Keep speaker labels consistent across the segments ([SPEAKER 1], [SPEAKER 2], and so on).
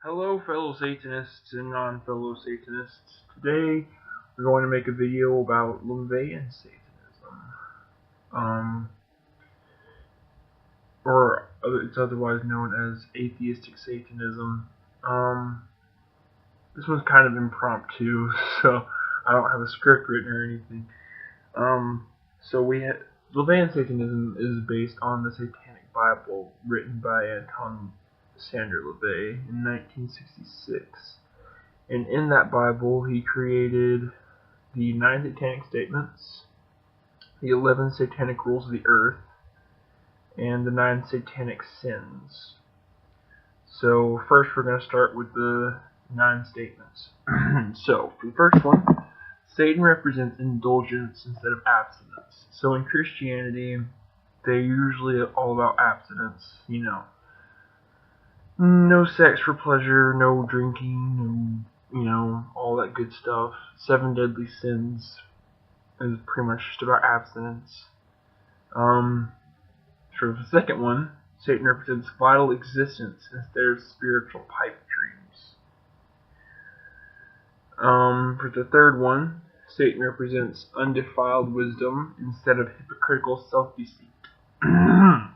[SPEAKER 1] Hello, fellow Satanists and non-fellow Satanists. Today, we're going to make a video about Leviathan Satanism, or it's otherwise known as atheistic Satanism. This one's kind of impromptu, so I don't have a script written or anything. Leviathan Satanism is based on the Satanic Bible written by Anton Sander LaVey in 1966. And in that Bible, he created the 9 Satanic Statements, the 11 Satanic Rules of the Earth, and the 9 Satanic Sins. So first we're going to start with the 9 statements. So, for the first one, Satan represents indulgence instead of abstinence. So in Christianity, they're usually all about abstinence, no sex for pleasure, no drinking, all that good stuff. 7 deadly sins is pretty much just about abstinence. For the second one, Satan represents vital existence instead of spiritual pipe dreams. For the third one, Satan represents undefiled wisdom instead of hypocritical self-deceit. For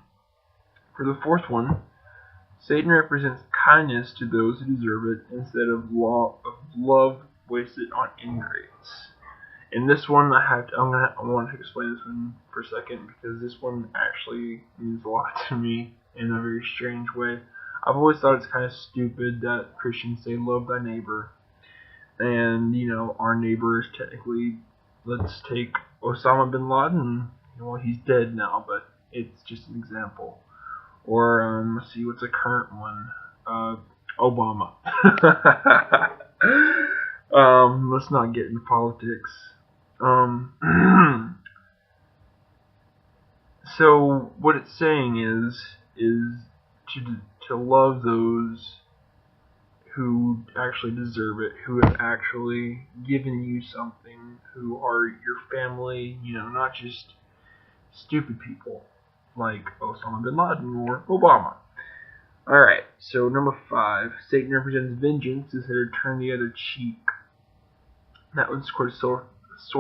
[SPEAKER 1] the fourth one, Satan represents kindness to those who deserve it instead of love wasted on ingrates. And this one I want to explain this one for a second because this one actually means a lot to me in a very strange way. I've always thought it's kind of stupid that Christians say love thy neighbor, and our neighbor is technically, let's take Osama bin Laden. Well, he's dead now, but it's just an example. Or, let's see, what's a current one? Obama. Let's not get into politics. So, what it's saying is to love those who actually deserve it, who have actually given you something, who are your family, not just stupid people like Osama bin Laden or Obama. Alright, so number 5, Satan represents vengeance instead of turn the other cheek. That one's sort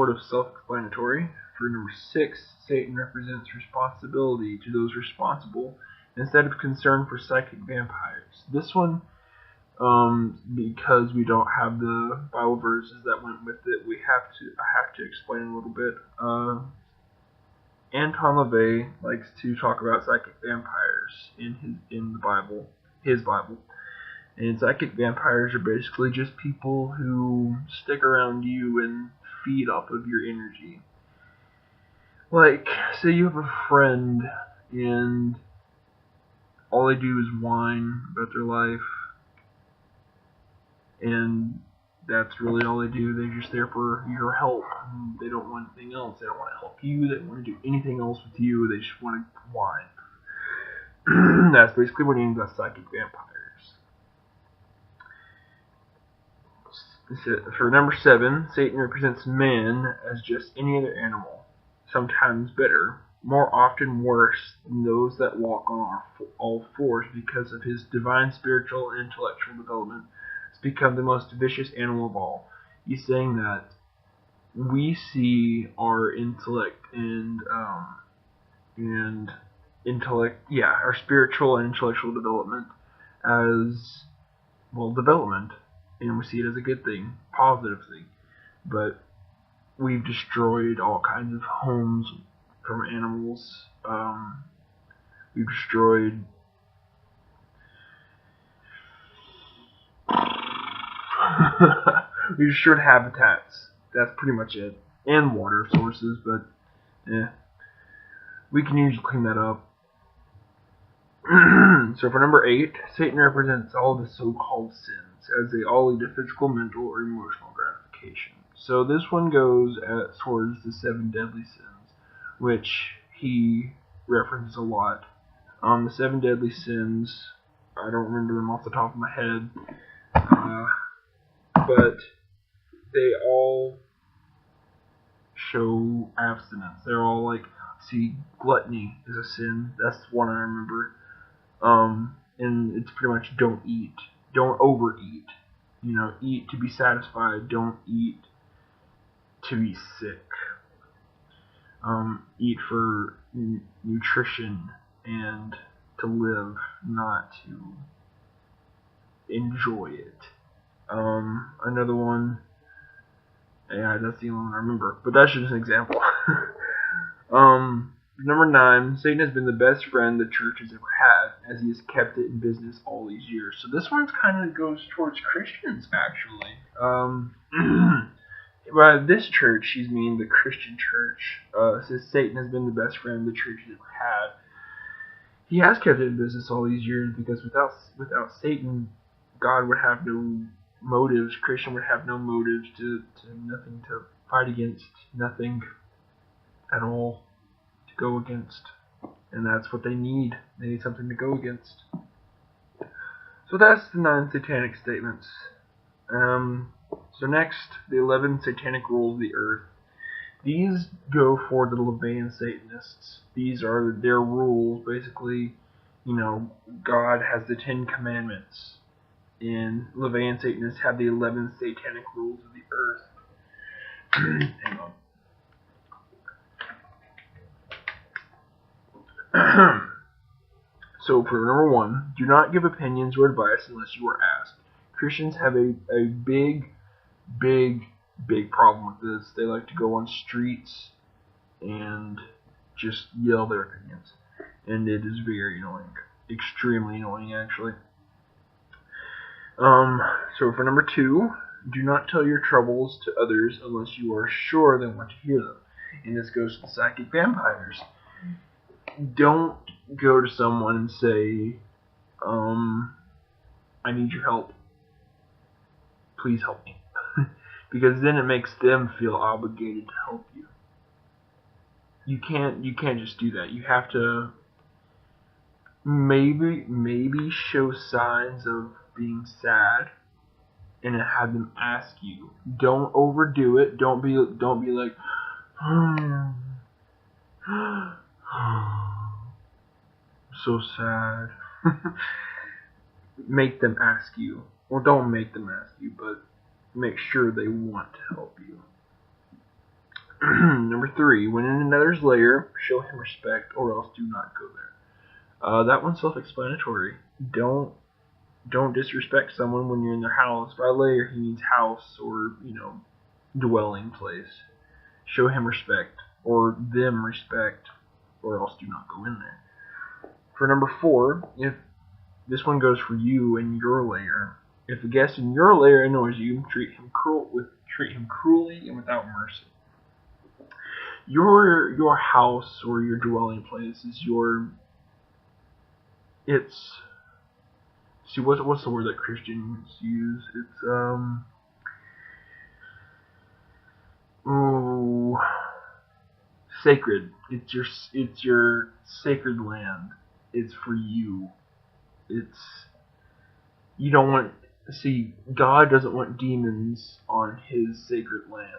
[SPEAKER 1] of self-explanatory. For number 6, Satan represents responsibility to those responsible instead of concern for psychic vampires. This one, because we don't have the Bible verses that went with it, I have to explain a little bit. Anton LaVey likes to talk about psychic vampires in the Bible, his Bible. And psychic vampires are basically just people who stick around you and feed off of your energy. Like, say you have a friend and all they do is whine about their life, and that's really all they do. They're just there for your help. They don't want anything else. They don't want to help you. They don't want to do anything else with you. They just want to whine. That's basically what he means by psychic vampires. For number 7, Satan represents men as just any other animal, sometimes better, more often worse than those that walk on all fours because of his divine spiritual and intellectual development. Become the most vicious animal of all. He's saying that we see our intellect and our spiritual and intellectual development as, well, development, and we see it as a good thing, positive thing. But we've destroyed all kinds of homes from animals. We've destroyed we destroyed habitats. That's pretty much it. And water sources, but we can usually clean that up. So for number 8, Satan represents all the so-called sins, as they all lead to physical, mental, or emotional gratification. So this one goes towards the 7 deadly sins, which he references a lot. The 7 deadly sins, I don't remember them off the top of my head. But they all show abstinence. They're all like, see, gluttony is a sin. That's one I remember. And it's pretty much don't eat. don't overeat. Eat to be satisfied. Don't eat to be sick. Eat for nutrition and to live, not to enjoy it. Another one, yeah, that's the only one I remember, but that's just an example. Number 9, Satan has been the best friend the church has ever had, as he has kept it in business all these years. So this one kind of goes towards Christians, actually. By this church, she's meaning the Christian church. Says Satan has been the best friend the church has ever had. He has kept it in business all these years because without Satan, God would have no motives. Christian would have no motives to nothing to fight against, nothing at all to go against. And that's what they need. They need something to go against. So that's the 9 satanic statements. So next, the 11 satanic rules of the earth. These go for the Levian Satanists. These are their rules. Basically, God has the 10 commandments. And Levian Satanists have the 11 satanic rules of the earth. Hang on. So for number 1, do not give opinions or advice unless you are asked. Christians have a big problem with this. They like to go on streets and just yell their opinions. And it is very annoying. Extremely annoying, actually. So for number 2, do not tell your troubles to others unless you are sure they want to hear them. And this goes to the psychic vampires. Don't go to someone and say, I need your help. Please help me. Because then it makes them feel obligated to help you. You can't just do that. You have to maybe show signs of being sad and have them ask you. Don't overdo it. Don't be like so sad. Make them ask you. Well, don't make them ask you, but make sure they want to help you. Number 3, when in another's lair, show him respect or else do not go there. That one's self-explanatory. Don't disrespect someone when you're in their house. By lair, he means house or, dwelling place. Show him respect or them respect or else do not go in there. For number 4, if this one goes for you and your lair. If a guest in your lair annoys you, treat him cruelly and without mercy. Your house or your dwelling place is what's the word that Christians use? It's sacred. It's your sacred land. It's for you. You don't want. See, God doesn't want demons on his sacred land.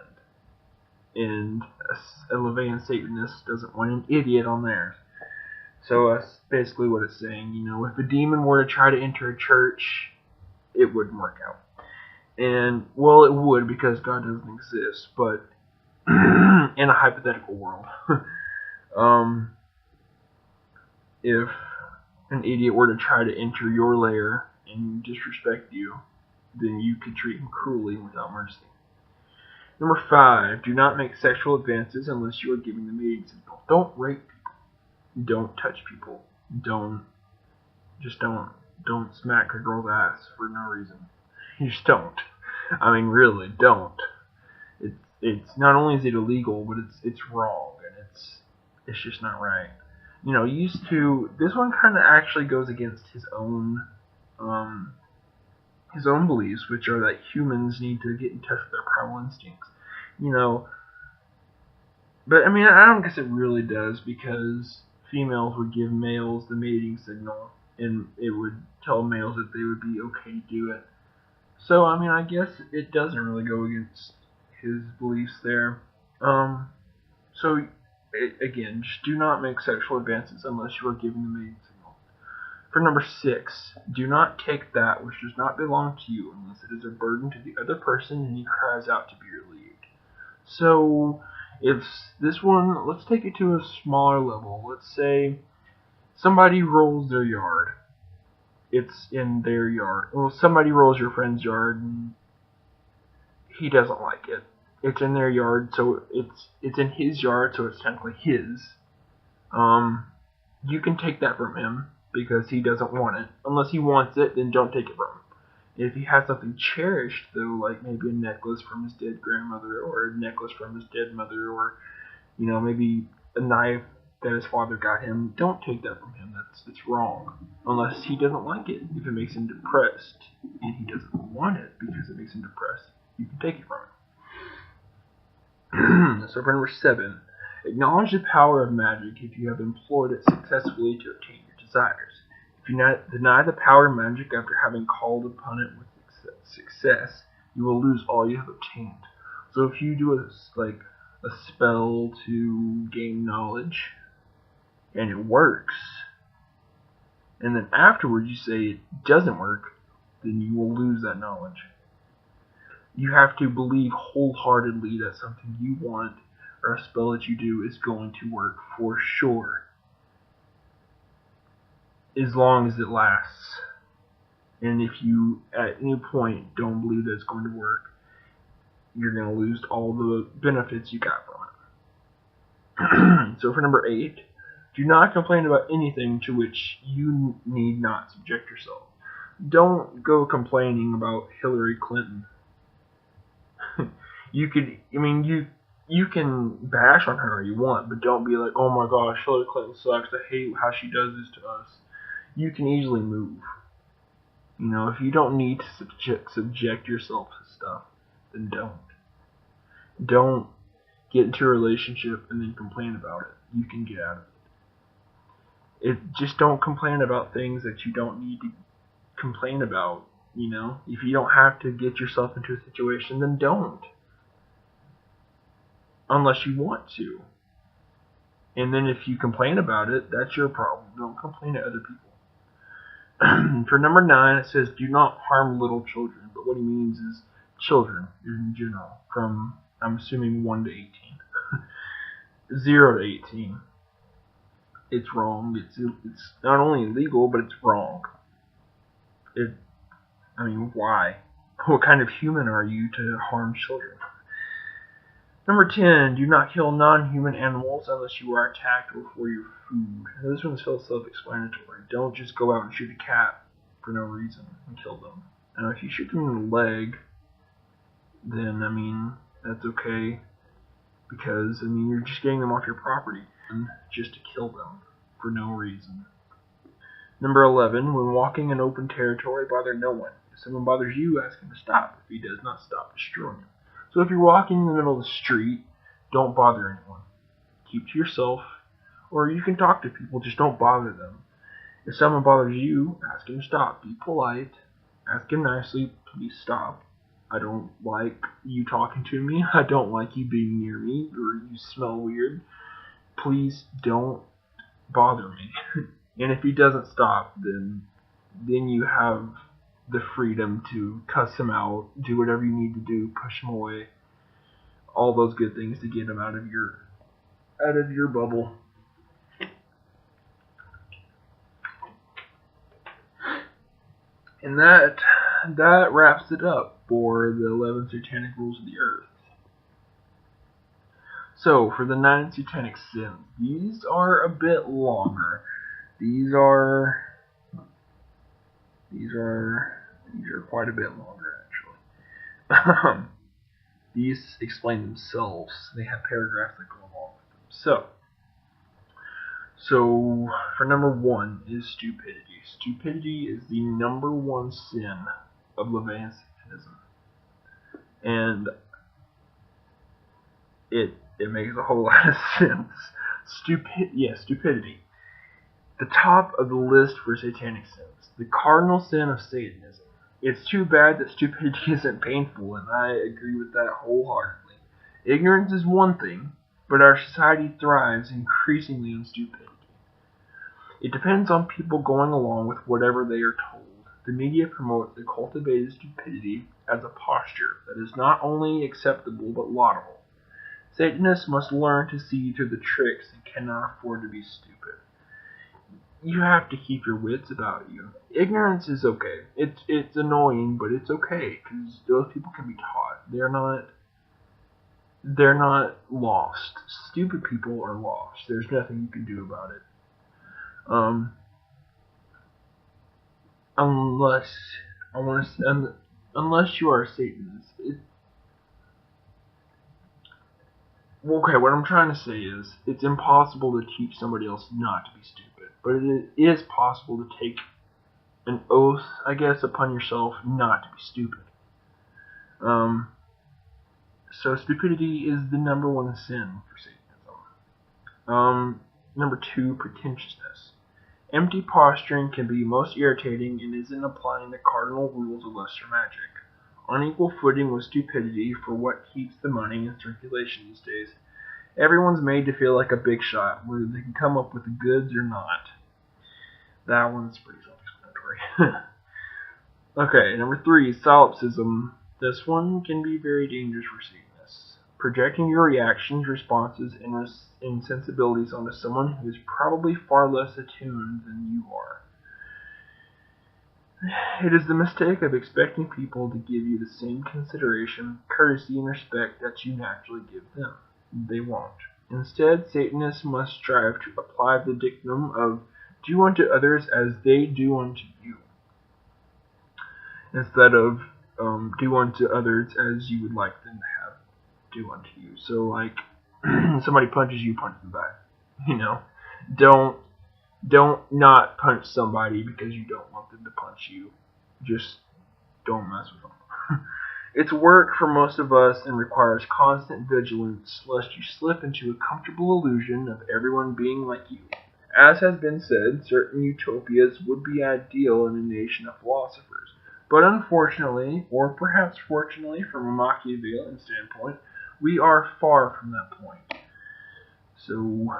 [SPEAKER 1] And a Levian Satanist doesn't want an idiot on theirs. So that's basically what it's saying. If a demon were to try to enter a church, it wouldn't work out. And, well, it would because God doesn't exist, but in a hypothetical world. If an idiot were to try to enter your lair and disrespect you, then you could treat him cruelly and without mercy. Number 5, do not make sexual advances unless you are giving the mating signal. Don't rape people. Don't touch people. Don't smack a girl's ass for no reason. You just don't. I mean, really, don't. It's not only is it illegal, but it's wrong and it's just not right. This one kind of actually goes against his own beliefs, which are that humans need to get in touch with their primal instincts. But I mean, I don't guess it really does, because females would give males the mating signal, and it would tell males that they would be okay to do it. So I mean, I guess it doesn't really go against his beliefs there. Again, just do not make sexual advances unless you are giving the mating signal. For number 6, do not take that which does not belong to you unless it is a burden to the other person and he cries out to be relieved. So, if this one, let's take it to a smaller level. Let's say somebody rolls their yard. It's in their yard. Well, somebody rolls your friend's yard and he doesn't like it. It's in their yard, so it's in his yard, so it's technically his. You can take that from him because he doesn't want it. Unless he wants it, then don't take it from him. If he has something cherished, though, like maybe a necklace from his dead grandmother, or a necklace from his dead mother, or maybe a knife that his father got him, don't take that from him. It's wrong. Unless he doesn't like it. If it makes him depressed, and he doesn't want it because it makes him depressed, you can take it from him. So for number 7, acknowledge the power of magic if you have employed it successfully to obtain your desires. If you deny the power of magic after having called upon it with success, you will lose all you have obtained. So if you do a spell to gain knowledge, and it works, and then afterwards you say it doesn't work, then you will lose that knowledge. You have to believe wholeheartedly that something you want or a spell that you do is going to work for sure, as long as it lasts. And if you at any point don't believe that it's going to work, you're going to lose all the benefits you got from it. So for number 8, do not complain about anything to which you need not subject yourself. Don't go complaining about Hillary Clinton. You can bash on her if you want, but don't be like, oh my gosh, Hillary Clinton sucks, I hate how she does this to us. You can easily move. If you don't need to subject yourself to stuff, then don't. Don't get into a relationship and then complain about it. You can get out of it. Just don't complain about things that you don't need to complain about. If you don't have to get yourself into a situation, then don't. Unless you want to. And then if you complain about it, that's your problem. Don't complain to other people. For number 9, it says, do not harm little children. But what he means is children in general, from, I'm assuming, 1 to 18. 0 to 18. It's wrong. It's not only illegal, but it's wrong. Why? What kind of human are you to harm children? Number 10, do not kill non-human animals unless you are attacked or for your food. Now, this one's self-explanatory. Don't just go out and shoot a cat for no reason and kill them. Now, if you shoot them in the leg, then, that's okay. Because, you're just getting them off your property. And just to kill them for no reason. Number 11, when walking in open territory, bother no one. If someone bothers you, ask him to stop. If he does not stop, destroy him. So if you're walking in the middle of the street, don't bother anyone. Keep to yourself, or you can talk to people, just don't bother them. If someone bothers you, ask him to stop. Be polite. Ask him nicely, please stop. I don't like you talking to me. I don't like you being near me, or you smell weird. Please don't bother me. And if he doesn't stop, then you have the freedom to cuss him out, do whatever you need to do, push him away, all those good things to get him out of your bubble. And that wraps it up for the 11 Satanic Rules of the Earth. So, for the 9 Satanic Sins, these are a bit longer. These are quite a bit longer, actually. These explain themselves. They have paragraphs that go along with them. So for number 1 is stupidity. Stupidity is the number 1 sin of Leviathan Satanism. And it makes a whole lot of sense. Stupidity. The top of the list for satanic sins. The cardinal sin of Satanism. It's too bad that stupidity isn't painful, and I agree with that wholeheartedly. Ignorance is one thing, but our society thrives increasingly on stupidity. It depends on people going along with whatever they are told. The media promotes the cultivated stupidity as a posture that is not only acceptable but laudable. Satanists must learn to see through the tricks and cannot afford to be stupid. You have to keep your wits about you. Ignorance is okay. It's annoying, but it's okay because those people can be taught. They're not lost. Stupid people are lost. There's nothing you can do about it. Unless unless you are a Satanist. Okay, what I'm trying to say is, it's impossible to teach somebody else not to be stupid, but it is possible to take an oath, I guess, upon yourself not to be stupid. So stupidity is the number one sin for Satanism. Number two, pretentiousness. Empty posturing can be most irritating and isn't applying the cardinal rules of lesser magic. On equal footing with stupidity for what keeps the money in circulation these days. Everyone's made to feel like a big shot, whether they can come up with the goods or not. That one's pretty self-explanatory. Okay, number three, solipsism. This one can be very dangerous for Satanists. Projecting your reactions, responses, and sensibilities onto someone who is probably far less attuned than you are. It is the mistake of expecting people to give you the same consideration, courtesy, and respect that you naturally give them. They won't. Instead, Satanists must strive to apply the dictum of do unto others as they do unto you, instead of do unto others as you would like them to have do unto you. So, like, somebody punches you, punch them back. Don't not punch somebody because you don't want them to punch you. Just don't mess with them. It's work for most of us and requires constant vigilance lest you slip into a comfortable illusion of everyone being like you. As has been said, certain utopias would be ideal in a nation of philosophers. But unfortunately, or perhaps fortunately from a Machiavellian standpoint, we are far from that point. So,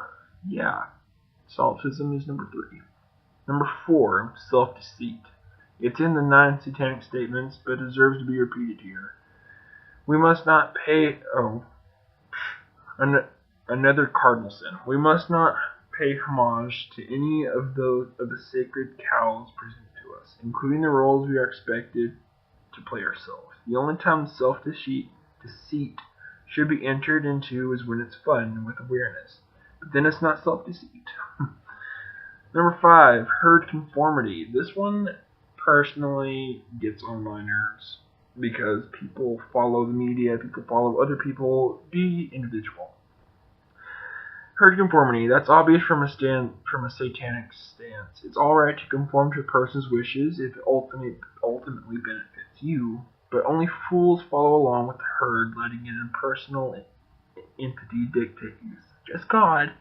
[SPEAKER 1] yeah, solipsism is number three. Number four, self-deceit. It's in the 9 Satanic statements, but deserves to be repeated here. We must not pay... another cardinal sin. We must not pay homage to any of the sacred cows presented to us, including the roles we are expected to play ourselves. The only time self-deceit should be entered into is when it's fun with awareness. But then it's not self-deceit. Number five, herd conformity. This one personally gets on my nerves because people follow the media, people follow other people, be individual. Herd conformity, that's obvious from a satanic stance. It's alright to conform to a person's wishes if it ultimately benefits you, but only fools follow along with the herd, letting an impersonal entity dictate you, such as God.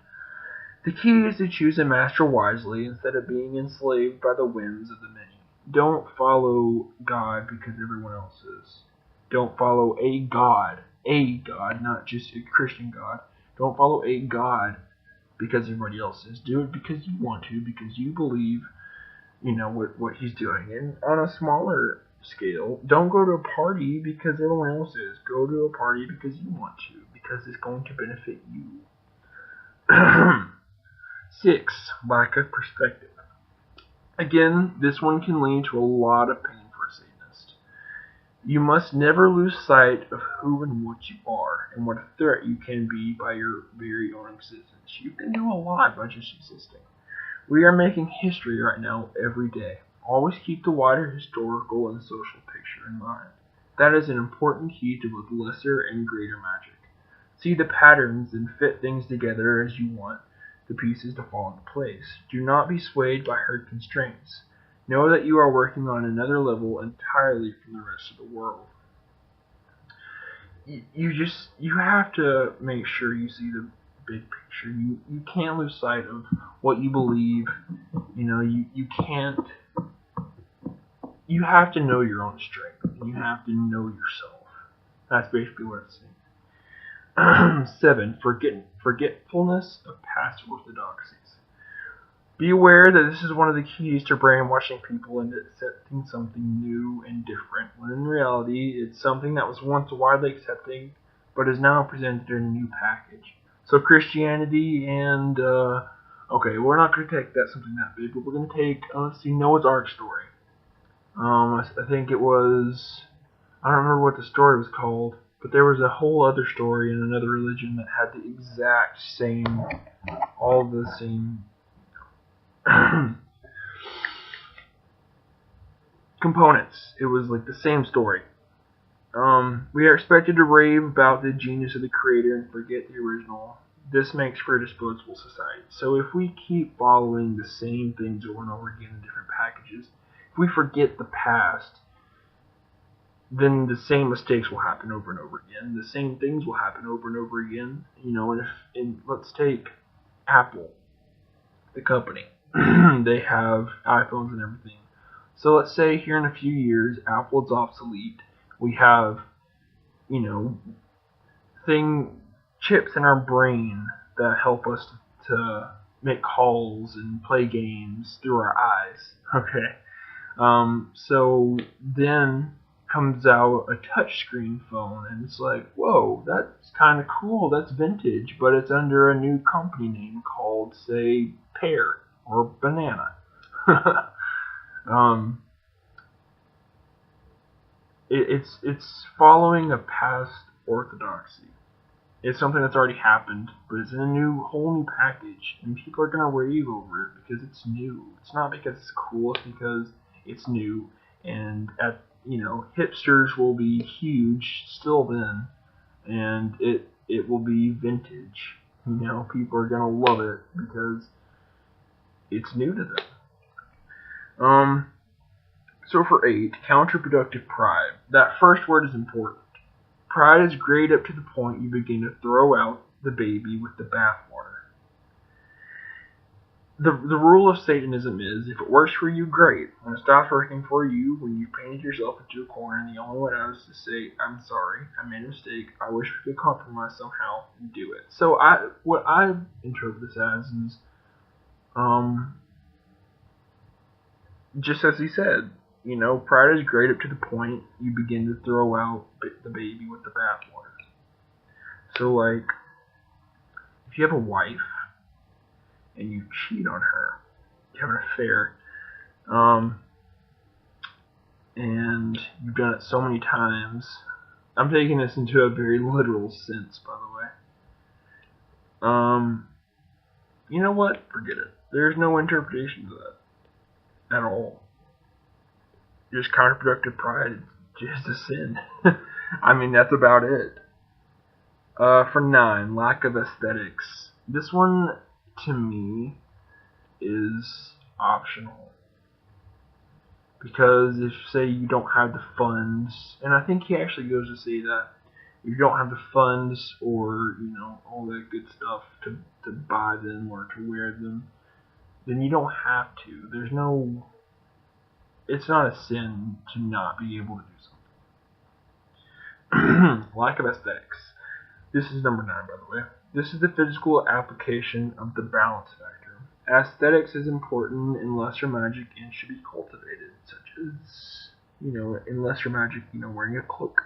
[SPEAKER 1] The key is to choose a master wisely instead of being enslaved by the whims of the many. Don't follow God because everyone else is. Don't follow a God, not just a Christian God. Don't follow a God because everybody else is. Do it because you want to, because you believe, what he's doing. And on a smaller scale, don't go to a party because everyone else is. Go to a party because you want to, because it's going to benefit you. 6. Lack of perspective. Again, this one can lead to a lot of pain for a Satanist. You must never lose sight of who and what you are, and what a threat you can be by your very own existence. You can do a lot by just existing. We are making history right now every day. Always keep the wider historical and social picture in mind. That is an important key to both lesser and greater magic. See the patterns and fit things together as you want the pieces to fall into place. Do not be swayed by herd constraints. Know that you are working on another level entirely from the rest of the world. You have to make sure you see the big picture. You can't lose sight of what you believe. You can't. You have to know your own strength. And you have to know yourself. That's basically what it's saying. 7. Forgetfulness of past orthodoxies. Be aware that this is one of the keys to brainwashing people into accepting something new and different, when in reality it's something that was once widely accepted but is now presented in a new package. So Christianity and, okay, we're not going to take that something that big, but we're going to take, let's see, Noah's Ark story. I think it was, I don't remember what the story was called, but there was a whole other story in another religion that had the exact same, all the same components. It was like the same story. We are expected to rave about the genius of the creator and forget the original. This makes for a disposable society. So if we keep following the same things over and over again in different packages, if we forget the past, then the same mistakes will happen over and over again. The same things will happen over and over again. And let's take Apple, the company. They have iPhones and everything. So let's say here in a few years, Apple's obsolete. We have, chips in our brain that help us to make calls and play games through our eyes. Okay. So then comes out a touchscreen phone, and it's like, whoa, that's kind of cool. That's vintage, but it's under a new company name called, say, Pear or Banana. It's following a past orthodoxy. It's something that's already happened, but it's in a whole new package, and people are gonna rave over it because it's new. It's not because it's cool, it's because it's new, and hipsters will be huge still then, and it will be vintage. People are gonna love it because it's new to them. So for 8, counterproductive pride. That first word is important. Pride is great up to the point you begin to throw out the baby with the bathwater. The rule of Satanism is, if it works for you, great. When it stops working for you, when you've painted yourself into a corner, the only way out is to say, I'm sorry, I made a mistake, I wish we could compromise somehow, and do it. So what I interpret this as is, just as he said, pride is great up to the point you begin to throw out the baby with the bathwater. So, like, if you have a wife and you cheat on her, you have an affair, and you've done it so many times. I'm taking this into a very literal sense, by the way. You know what? Forget it. There's no interpretation to that at all. Just counterproductive pride, just a sin. I mean, that's about it. For 9, lack of aesthetics. This one, to me, is optional. Because if, say, you don't have the funds, and I think he actually goes to say that, if you don't have the funds or, all that good stuff to buy them or to wear them, then you don't have to. It's not a sin to not be able to do something. Lack of aesthetics. This is number 9, by the way. This is the physical application of the balance factor. Aesthetics is important in lesser magic and should be cultivated, such as, in lesser magic, wearing a cloak.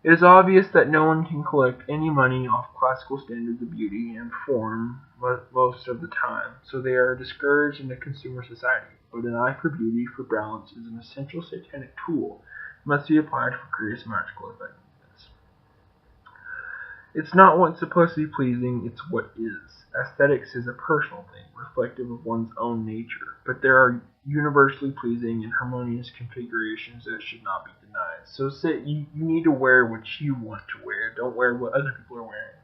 [SPEAKER 1] It is obvious that no one can collect any money off classical standards of beauty and form most of the time, so they are discouraged in a consumer society. But an eye for beauty, for balance, is an essential satanic tool. It must be applied for greatest magical effectiveness. It's not what's supposed to be pleasing, it's what is. Aesthetics is a personal thing, reflective of one's own nature, but there are universally pleasing and harmonious configurations that should not be denied. So you need to wear what you want to wear, don't wear what other people are wearing.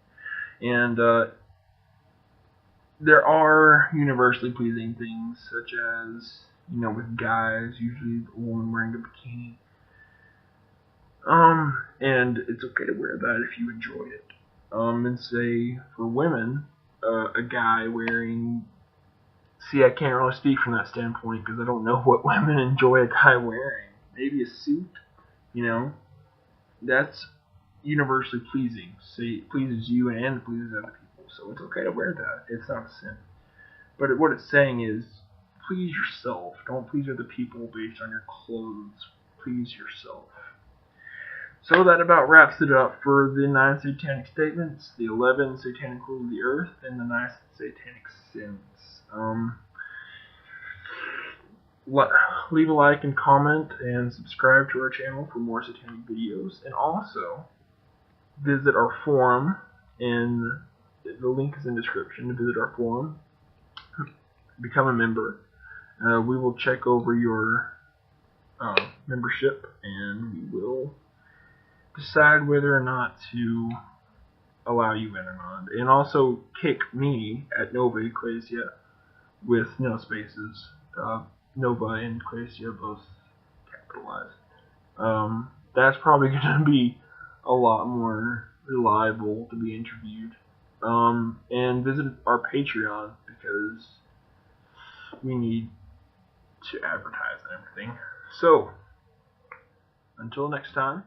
[SPEAKER 1] And there are universally pleasing things, such as, with guys, usually a woman wearing a bikini. And it's okay to wear that if you enjoy it. And say, for women, a guy wearing... See, I can't really speak from that standpoint, because I don't know what women enjoy a guy wearing. Maybe a suit, That's universally pleasing. Say, it pleases you and pleases other people. So it's okay to wear that. It's not a sin. But what it's saying is, please yourself. Don't please other people based on your clothes. Please yourself. So that about wraps it up for the 9 satanic statements, the 11 satanic rules of the earth, and the 9 satanic sins. Leave a like and comment and subscribe to our channel for more satanic videos, and also visit our forum. The link is in the description to visit our forum. Become a member. We will check over your membership, and we will decide whether or not to allow you in or not. And also kick me at Nova Ecclesia with no spaces. Nova and Ecclesia both capitalized. That's probably going to be a lot more reliable to be interviewed. And visit our Patreon because we need to advertise and everything. So, until next time.